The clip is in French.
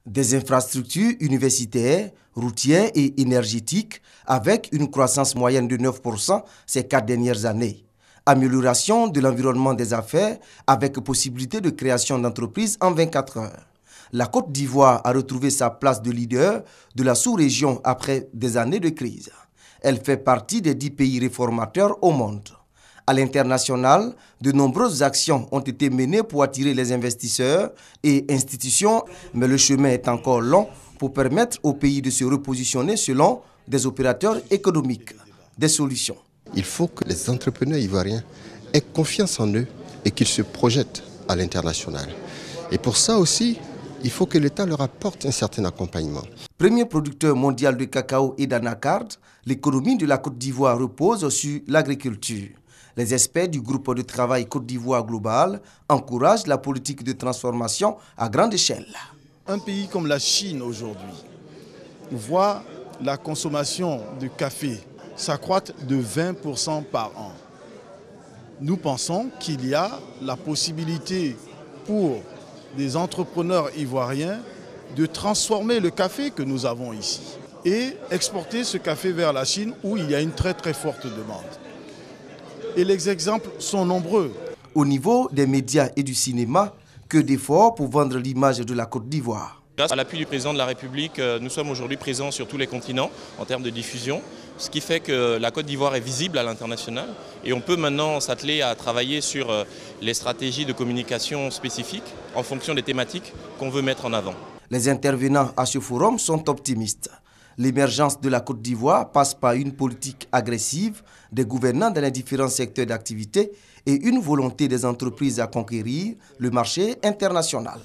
Des infrastructures universitaires, routières et énergétiques avec une croissance moyenne de 9% ces 4 dernières années. Amélioration de l'environnement des affaires avec possibilité de création d'entreprises en 24 heures. La Côte d'Ivoire a retrouvé sa place de leader de la sous-région après des années de crise. Elle fait partie des 10 pays réformateurs au monde. À l'international, de nombreuses actions ont été menées pour attirer les investisseurs et institutions, mais le chemin est encore long pour permettre au pays de se repositionner selon des opérateurs économiques. Des solutions. Il faut que les entrepreneurs ivoiriens aient confiance en eux et qu'ils se projettent à l'international. Et pour ça aussi, il faut que l'État leur apporte un certain accompagnement. Premier producteur mondial de cacao et d'anacarde, l'économie de la Côte d'Ivoire repose sur l'agriculture. Les experts du groupe de travail Côte d'Ivoire Global encouragent la politique de transformation à grande échelle. Un pays comme la Chine aujourd'hui voit la consommation de café s'accroître de 20% par an. Nous pensons qu'il y a la possibilité pour des entrepreneurs ivoiriens de transformer le café que nous avons ici et exporter ce café vers la Chine où il y a une très forte demande. Et les exemples sont nombreux. Au niveau des médias et du cinéma, que d'efforts pour vendre l'image de la Côte d'Ivoire. Grâce à l'appui du président de la République, nous sommes aujourd'hui présents sur tous les continents en termes de diffusion, ce qui fait que la Côte d'Ivoire est visible à l'international et on peut maintenant s'atteler à travailler sur les stratégies de communication spécifiques en fonction des thématiques qu'on veut mettre en avant. Les intervenants à ce forum sont optimistes. L'émergence de la Côte d'Ivoire passe par une politique agressive des gouvernants dans les différents secteurs d'activité et une volonté des entreprises à conquérir le marché international.